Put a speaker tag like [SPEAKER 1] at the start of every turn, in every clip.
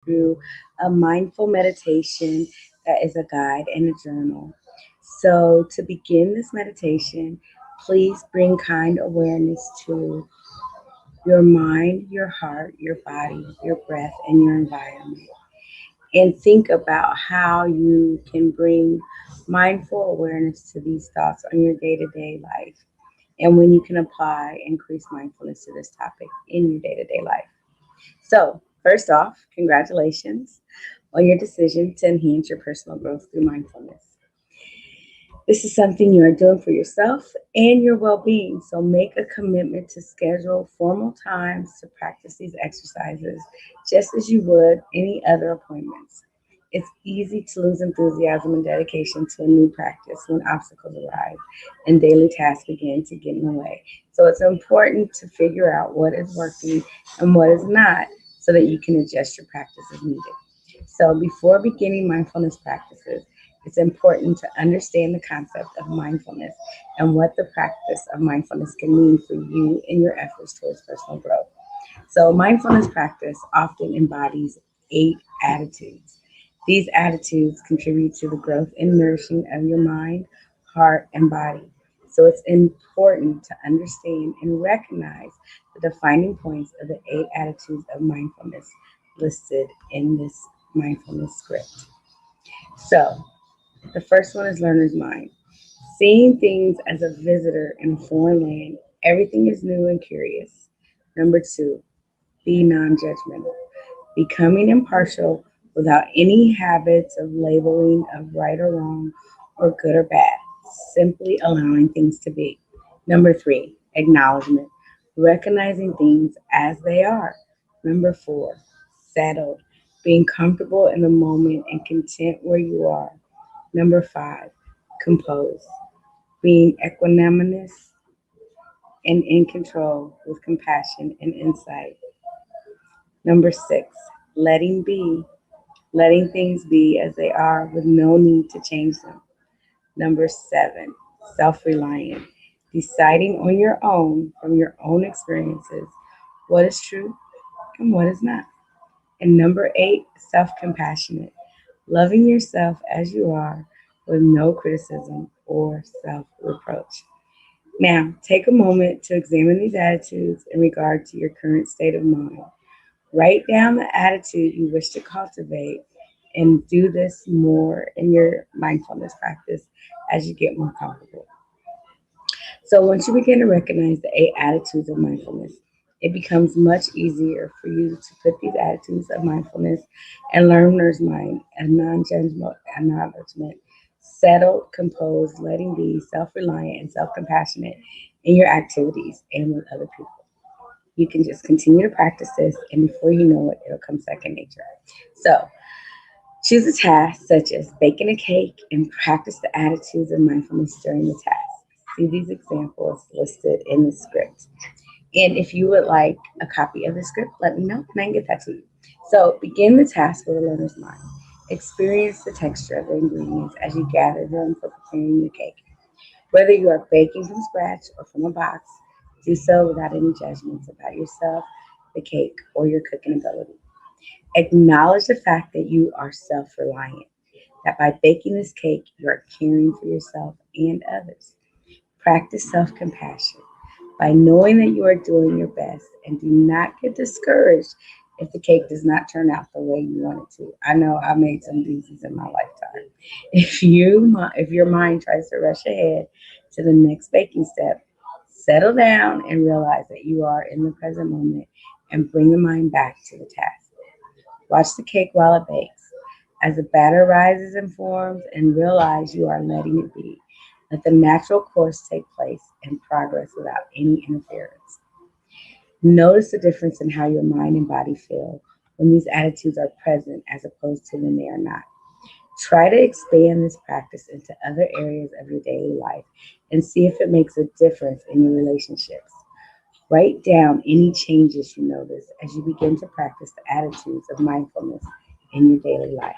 [SPEAKER 1] through a mindful meditation that is a guide and a journal. So, to begin this meditation, please bring kind awareness to your mind, your heart, your body, your breath, and your environment. And think about how you can bring mindful awareness to these thoughts on your day to day life and when you can apply increased mindfulness to this topic in your day to day life. So, first off, congratulations on your decision to enhance your personal growth through mindfulness. This is something you are doing for yourself and your well being. So, make a commitment to schedule formal times to practice these exercises just as you would any other appointments. It's easy to lose enthusiasm and dedication to a new practice when obstacles arise and daily tasks begin to get in the way. So it's important to figure out what is working and what is not so that you can adjust your practice as needed. So before beginning mindfulness practices, it's important to understand the concept of mindfulness and what the practice of mindfulness can mean for you in your efforts towards personal growth. So, mindfulness practice often embodies 8 attitudes. These attitudes contribute to the growth and nourishing of your mind, heart, and body. So, it's important to understand and recognize the defining points of the 8 attitudes of mindfulness listed in this mindfulness script. So, the first one is learner's mind. Seeing things as a visitor in a foreign land, everything is new and curious. Number 2, be non judgmental. Becoming impartial without any habits of labeling of right or wrong or good or bad, simply allowing things to be. Number 3, acknowledgement. Recognizing things as they are. Number 4, settled. Being comfortable in the moment and content where you are. Number 5, composed. Being equanimous and in control with compassion and insight. Number 6, letting be, letting things be as they are with no need to change them. Number 7, self reliant, deciding on your own from your own experiences what is true and what is not. And number 8, self compassionate, loving yourself as you are with no criticism or self reproach. Now, take a moment to examine these attitudes in regard to your current state of mind. Write down the attitude you wish to cultivate and do this more in your mindfulness practice as you get more comfortable. So, once you begin to recognize the 8 attitudes of mindfulness, it becomes much easier for you to put these attitudes of mindfulness and learner's mind and non judgment acknowledgement, settled, composed, letting be, self reliant, and self compassionate in your activities and with other people. You can just continue to practice this, and before you know it, it'll come second nature. So, choose a task such as baking a cake and practice the attitudes of mindfulness during the task. See these examples listed in the script. And if you would like a copy of the script, let me know and I can get that to you. So, begin the task with a learner's mind. Experience the texture of the ingredients as you gather them for preparing your cake. Whether you are baking from scratch or from a box, do so without any judgments about yourself, the cake, or your cooking ability. Acknowledge the fact that you are self reliant, that by baking this cake, you are caring for yourself and others. Practice self compassion by knowing that you are doing your best and do not get discouraged if the cake does not turn out the way you want it to. I know I made some doozies in my lifetime. If your mind tries to rush ahead to the next baking step, settle down and realize that you are in the present moment and bring the mind back to the task. Watch the cake while it bakes. As the batter rises and forms and realize you are letting it be. Let the natural course take place and progress without any interference. Notice the difference in how your mind and body feel when these attitudes are present as opposed to when they are not. Try to expand this practice into other areas of your daily life and see if it makes a difference in your relationships. Write down any changes you notice as you begin to practice the attitudes of mindfulness in your daily life.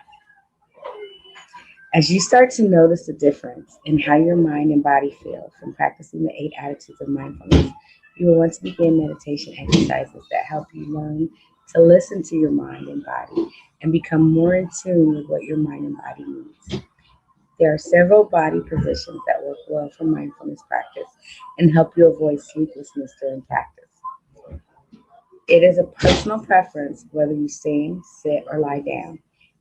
[SPEAKER 1] As you start to notice the difference in how your mind and body feel from practicing the 8 attitudes of mindfulness, you will want to begin meditation exercises that help you learn to listen to your mind and body and become more in tune with what your mind and body needs. There are several body positions that work well for mindfulness practice and help you avoid sleeplessness during practice. It is a personal preference whether you stand, sit, or lie down.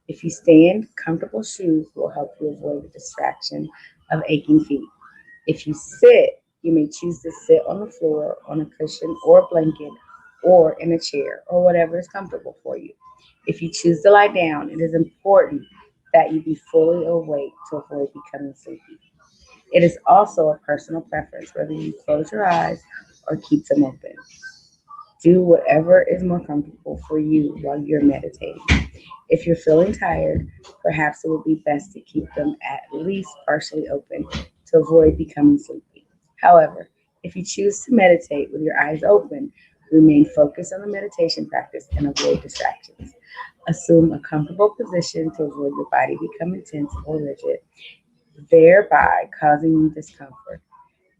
[SPEAKER 1] If you stand, comfortable shoes will help you avoid the distraction of aching feet. If you sit, you may choose to sit on the floor, on a cushion or blanket, or in a chair, or whatever is comfortable for you. If you choose to lie down, it is important that you be fully awake to avoid becoming sleepy. It is also a personal preference whether you close your eyes or keep them open. Do whatever is more comfortable for you while you're meditating. If you're feeling tired, perhaps it would be best to keep them at least partially open to avoid becoming sleepy. However, if you choose to meditate with your eyes open, remain focused on the meditation practice and avoid distractions. Assume a comfortable position to avoid your body becoming tense or rigid, thereby causing you discomfort.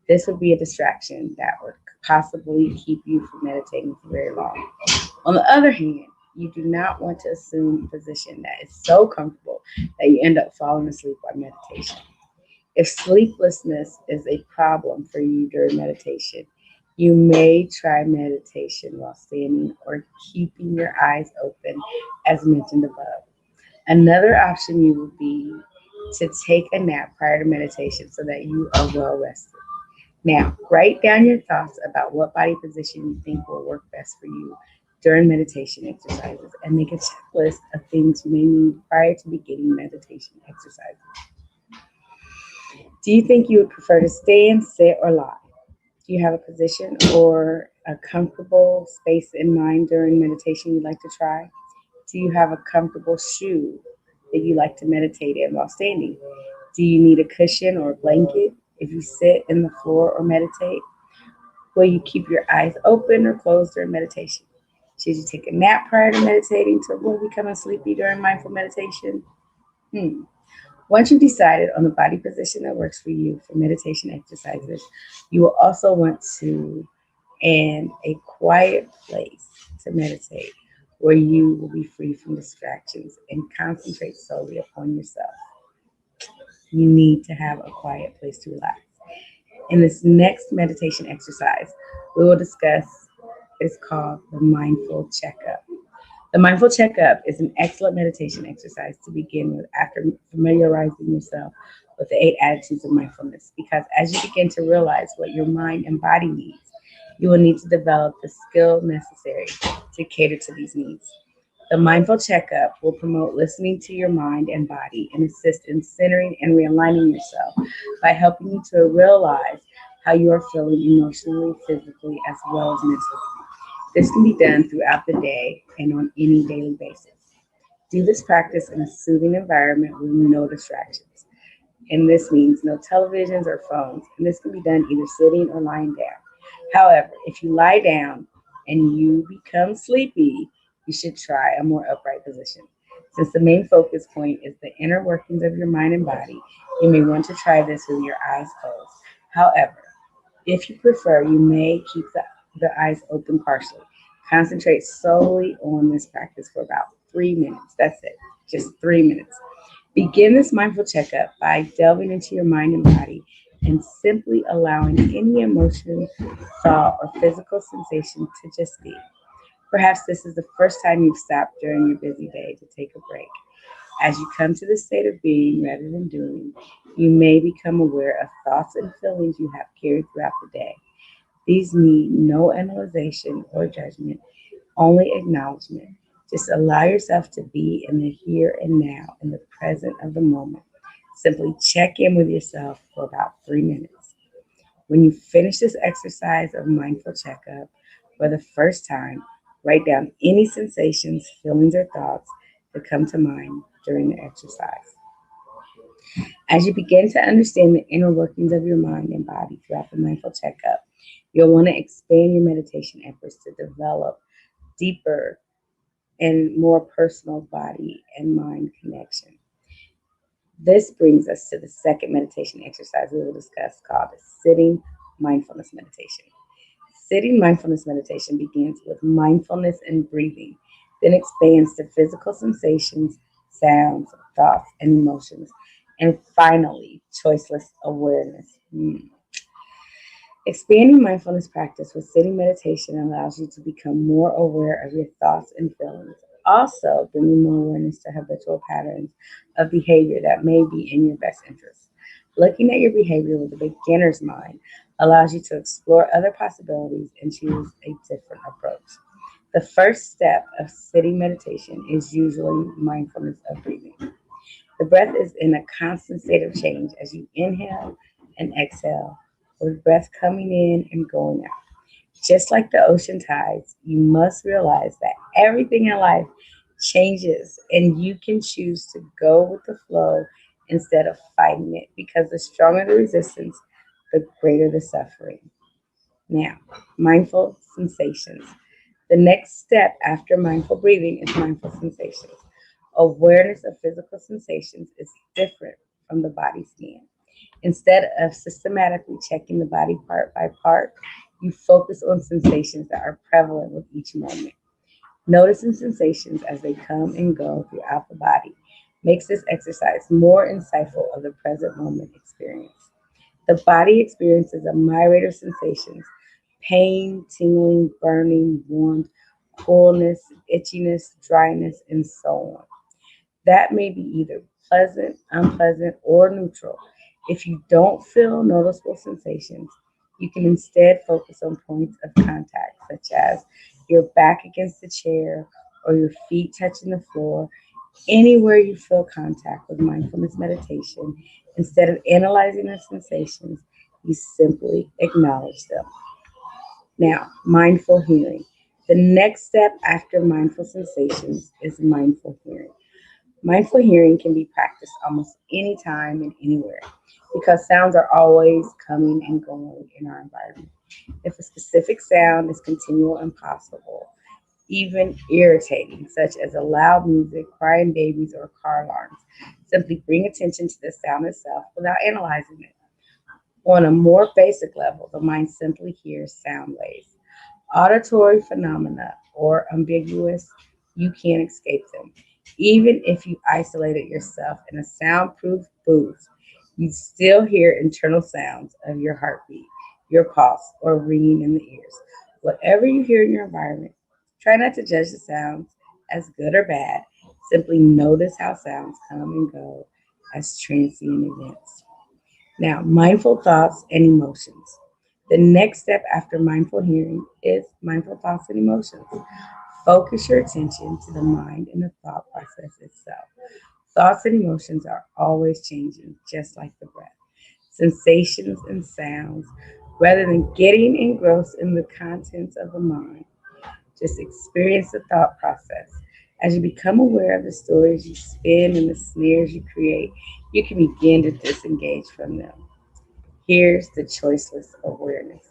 [SPEAKER 1] This would be a distraction that would possibly keep you from meditating for very long. On the other hand, you do not want to assume a position that is so comfortable that you end up falling asleep while meditation. If sleeplessness is a problem for you during meditation, you may try meditation while standing or keeping your eyes open, as mentioned above. Another option you would be to take a nap prior to meditation so that you are well rested. Now, write down your thoughts about what body position you think will work best for you during meditation exercises and make a checklist of things you may need prior to beginning meditation exercises. Do you think you would prefer to stand, sit, or lie? Do you have a position or a comfortable space in mind during meditation you'd like to try? Do you have a comfortable shoe that you like to meditate in while standing? Do you need a cushion or a blanket if you sit in the floor or meditate? Will you keep your eyes open or closed during meditation? Should you take a nap prior to meditating to avoid becoming sleepy during mindful meditation? Hmm. Once you've decided on the body position that works for you for meditation exercises, you will also want to and a quiet place to meditate where you will be free from distractions and concentrate solely upon yourself. You need to have a quiet place to relax. In this next meditation exercise, we will discuss is called the mindful checkup. The mindful checkup is an excellent meditation exercise to begin with after familiarizing yourself with the 8 attitudes of mindfulness, because as you begin to realize what your mind and body needs, you will need to develop the skill necessary to cater to these needs. The mindful checkup will promote listening to your mind and body and assist in centering and realigning yourself by helping you to realize how you are feeling emotionally, physically, as well as mentally. This can be done throughout the day and on any daily basis. Do this practice in a soothing environment with no distractions. And this means no televisions or phones. And this can be done either sitting or lying down. However, if you lie down and you become sleepy, you should try a more upright position. Since the main focus point is the inner workings of your mind and body, you may want to try this with your eyes closed. However, if you prefer, you may keep the eyes open partially. Concentrate solely on this practice for about 3 minutes. That's it, just 3 minutes. Begin this mindful checkup by delving into your mind and body and simply allowing any emotion, thought, or physical sensation to just be. Perhaps this is the first time you've stopped during your busy day to take a break. As you come to this state of being rather than doing, you may become aware of thoughts and feelings you have carried throughout the day. These need no analyzation or judgment, only acknowledgement. Just allow yourself to be in the here and now, in the present of the moment. Simply check in with yourself for about 3 minutes. When you finish this exercise of mindful checkup for the first time, write down any sensations, feelings, or thoughts that come to mind during the exercise. As you begin to understand the inner workings of your mind and body throughout the mindful checkup, you'll want to expand your meditation efforts to develop deeper and more personal body and mind connection. This brings us to the second meditation exercise we will discuss called sitting mindfulness meditation. Sitting mindfulness meditation begins with mindfulness and breathing. then expands to physical sensations, sounds, thoughts, and emotions. And finally, choiceless awareness. Expanding mindfulness practice with sitting meditation allows you to become more aware of your thoughts and feelings, also bringing more awareness to habitual patterns of behavior that may be in your best interest. Looking at your behavior with a beginner's mind allows you to explore other possibilities and choose a different approach. The first step of sitting meditation is usually mindfulness of breathing. The breath is in a constant state of change as you inhale and exhale, with breath coming in and going out. Just like the ocean tides, you must realize that everything in life changes and you can choose to go with the flow instead of fighting it, because the stronger the resistance, the greater the suffering. Now, mindful sensations. The next step after mindful breathing is mindful sensations. Awareness of physical sensations is different from the body scan. Instead of systematically checking the body part by part, you focus on sensations that are prevalent with each moment. Noticing sensations as they come and go throughout the body makes this exercise more insightful of the present moment experience. The body experiences a myriad of sensations: pain, tingling, burning, warmth, coolness, itchiness, dryness, and so on. That may be either pleasant, unpleasant, or neutral. If you don't feel noticeable sensations, you can instead focus on points of contact, such as your back against the chair or your feet touching the floor. Anywhere you feel contact with mindfulness meditation, instead of analyzing the sensations, you simply acknowledge them. Now, mindful hearing. The next step after mindful sensations is mindful hearing. Mindful hearing can be practiced almost anytime and anywhere, because sounds are always coming and going in our environment. If a specific sound is continual and possible, even irritating, such as a loud music, crying babies, or car alarms, simply bring attention to the sound itself without analyzing it. On a more basic level, the mind simply hears sound waves. Auditory phenomena or ambiguous, you can't escape them. Even if you isolated yourself in a soundproof booth, you still hear internal sounds of your heartbeat, your pulse, or ringing in the ears. Whatever you hear in your environment, try not to judge the sounds as good or bad. Simply notice how sounds come and go as transient events. Now, mindful thoughts and emotions. The next step after mindful hearing is mindful thoughts and emotions. Focus your attention to the mind and the thought process itself. Thoughts and emotions are always changing, just like the breath, sensations, and sounds. Rather than getting engrossed in the contents of the mind, just experience the thought process. As you become aware of the stories you spin and the snares you create, you can begin to disengage from them. Here's the choiceless awareness.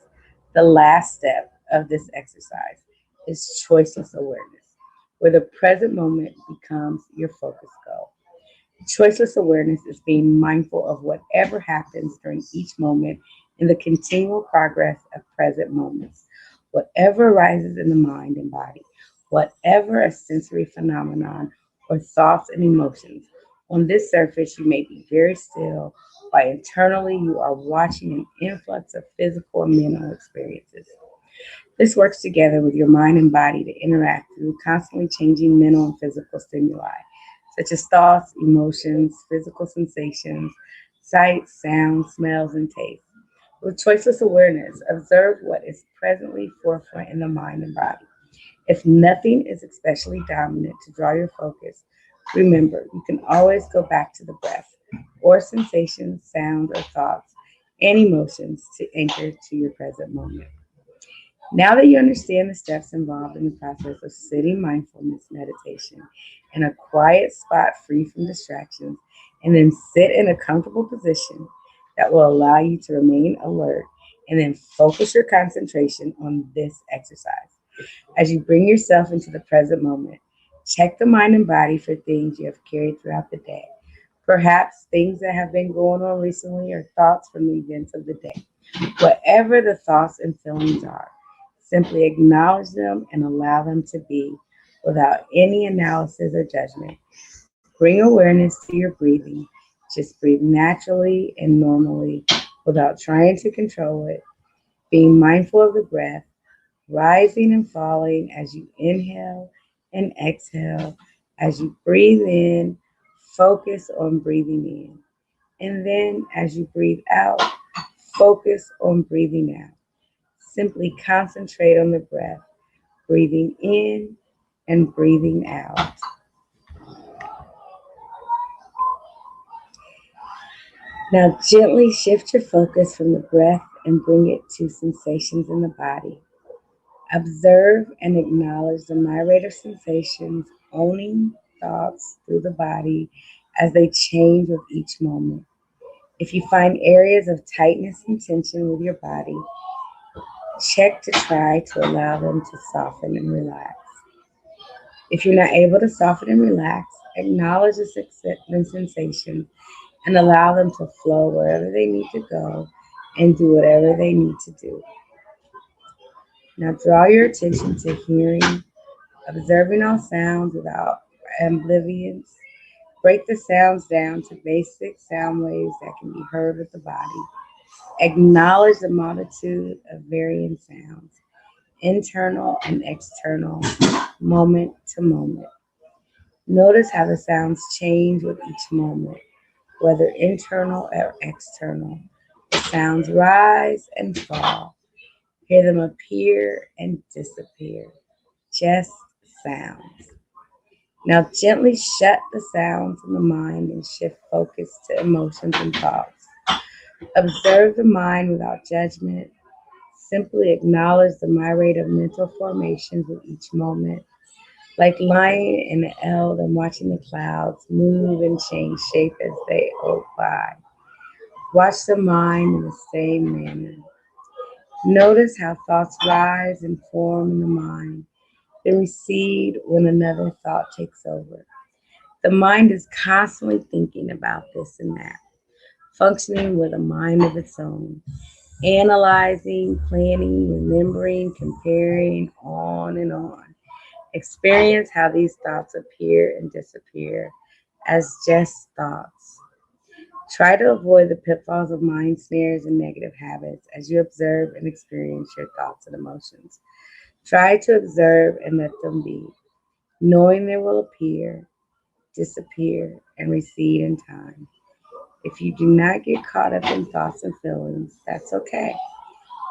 [SPEAKER 1] The last step of this exercise is choiceless awareness, where the present moment becomes your focus goal. Choiceless awareness is being mindful of whatever happens during each moment in the continual progress of present moments. Whatever arises in the mind and body, whatever a sensory phenomenon or thoughts and emotions. On this surface, you may be very still, while internally you are watching an influx of physical and mental experiences. This works together with your mind and body to interact through constantly changing mental and physical stimuli, such as thoughts, emotions, physical sensations, sight, sound, smells, and taste. With choiceless awareness, observe what is presently forefront in the mind and body. If nothing is especially dominant to draw your focus, remember you can always go back to the breath, or sensations, sounds, or thoughts and emotions to anchor to your present moment. Now that you understand the steps involved in the process of sitting mindfulness meditation in a quiet spot free from distractions, and then sit in a comfortable position that will allow you to remain alert, and then focus your concentration on this exercise. As you bring yourself into the present moment, check the mind and body for things you have carried throughout the day. Perhaps things that have been going on recently or thoughts from the events of the day. Whatever the thoughts and feelings are, simply acknowledge them and allow them to be. without any analysis or judgment. Bring awareness to your breathing. Just breathe naturally and normally without trying to control it. Being mindful of the breath, rising and falling as you inhale and exhale. As you breathe in, focus on breathing in. And then as you breathe out, focus on breathing out. Simply concentrate on the breath, breathing in and breathing out. Now, gently shift your focus from the breath and bring it to sensations in the body. Observe and acknowledge the myriad of sensations, owning thoughts through the body as they change with each moment. If you find areas of tightness and tension with your body, check to try to allow them to soften and relax. If you're not able to soften and relax, acknowledge the sensation and allow them to flow wherever they need to go and do whatever they need to do. Now draw your attention to hearing, observing all sounds without oblivions. Break the sounds down to basic sound waves that can be heard with the body. Acknowledge the multitude of varying sounds, internal and external, moment to moment. Notice how the sounds change with each moment, whether internal or external. The sounds rise and fall. Hear them appear and disappear. Just sounds. Now gently shut the sounds in the mind and shift focus to emotions and thoughts. Observe the mind without judgment. Simply acknowledge the myriad of mental formations with each moment, like lying in the eld and watching the clouds move and change shape as they go by. Watch the mind in the same manner. Notice how thoughts rise and form in the mind, then recede when another thought takes over. The mind is constantly thinking about this and that, functioning with a mind of its own, analyzing, planning, remembering, comparing, on and on. Experience how these thoughts appear and disappear as just thoughts. Try to avoid the pitfalls of mind snares and negative habits as you observe and experience your thoughts and emotions. Try to observe and let them be, knowing they will appear, disappear, and recede in time. If you do not get caught up in thoughts and feelings, that's okay.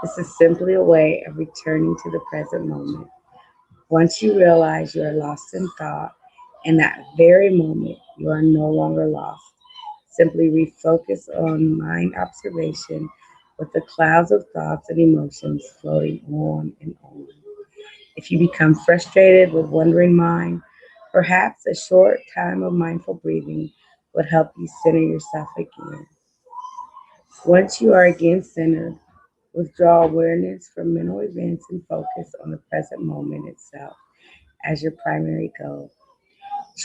[SPEAKER 1] This is simply a way of returning to the present moment. Once you realize you are lost in thought, in that very moment, you are no longer lost. Simply refocus on mind observation with the clouds of thoughts and emotions floating on and on. If you become frustrated with wandering mind, perhaps a short time of mindful breathing would help you center yourself again. Once you are again centered, withdraw awareness from mental events and focus on the present moment itself as your primary goal.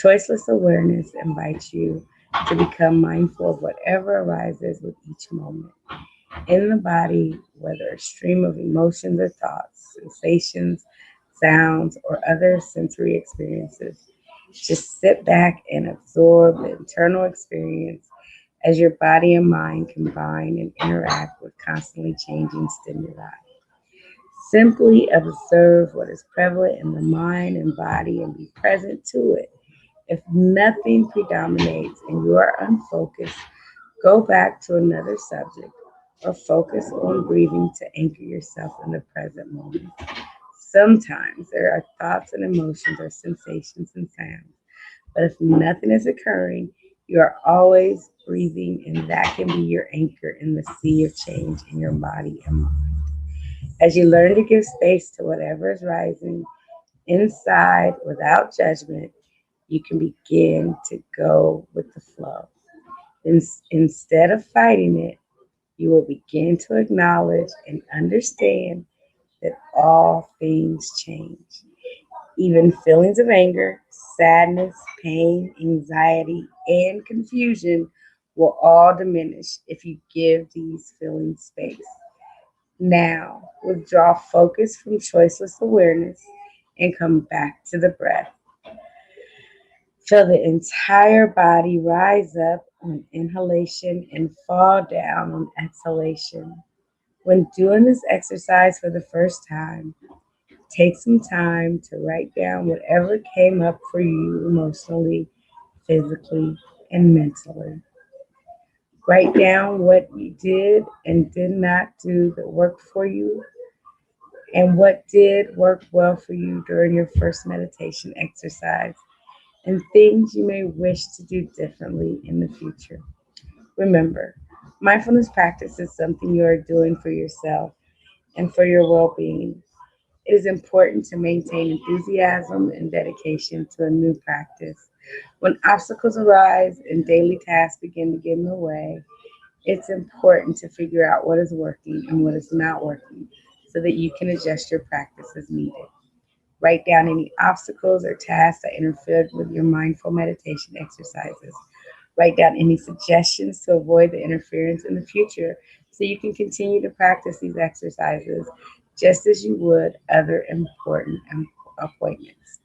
[SPEAKER 1] Choiceless awareness invites you to become mindful of whatever arises with each moment. In the body, whether a stream of emotions or thoughts, sensations, sounds, or other sensory experiences, just sit back and absorb the internal experience as your body and mind combine and interact with constantly changing stimuli. Simply observe what is prevalent in the mind and body and be present to it. If nothing predominates and you are unfocused, go back to another subject or focus on breathing to anchor yourself in the present moment. Sometimes there are thoughts and emotions or sensations and sounds, but if nothing is occurring, you are always breathing, and that can be your anchor in the sea of change in your body and mind. As you learn to give space to whatever is rising inside without judgment, you can begin to go with the flow. Instead of fighting it, you will begin to acknowledge and understand that all things change. Even feelings of anger, sadness, pain, anxiety, and confusion will all diminish if you give these feelings space. Now, withdraw focus from choiceless awareness and come back to the breath. Feel the entire body rise up on inhalation and fall down on exhalation. When doing this exercise for the first time, take some time to write down whatever came up for you emotionally, physically, and mentally. Write down what you did and did not do that worked for you and what did work well for you during your first meditation exercise and things you may wish to do differently in the future. Remember, mindfulness practice is something you are doing for yourself and for your well being. It is important to maintain enthusiasm and dedication to a new practice. When obstacles arise and daily tasks begin to get in the way, it's important to figure out what is working and what is not working so that you can adjust your practice as needed. Write down any obstacles or tasks that interfered with your mindful meditation exercises. Write down any suggestions to avoid the interference in the future so you can continue to practice these exercises just as you would other important appointments.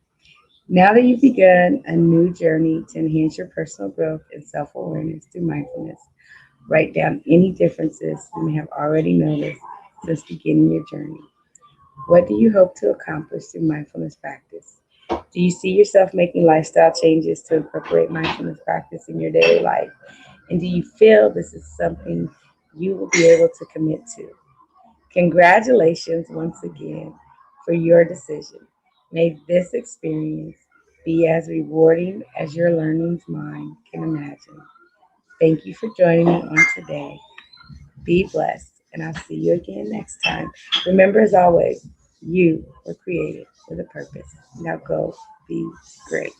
[SPEAKER 1] Now that you've begun a new journey to enhance your personal growth and self awareness through mindfulness, write down any differences you may have already noticed since beginning your journey. What do you hope to accomplish through mindfulness practice? Do you see yourself making lifestyle changes to incorporate mindfulness practice in your daily life? And do you feel this is something you will be able to commit to? Congratulations once again for your decision. May this experience be as rewarding as your learning's mind can imagine. Thank you for joining me on today. Be blessed, and I'll see you again next time. Remember, as always, you were created with a purpose. Now go be great.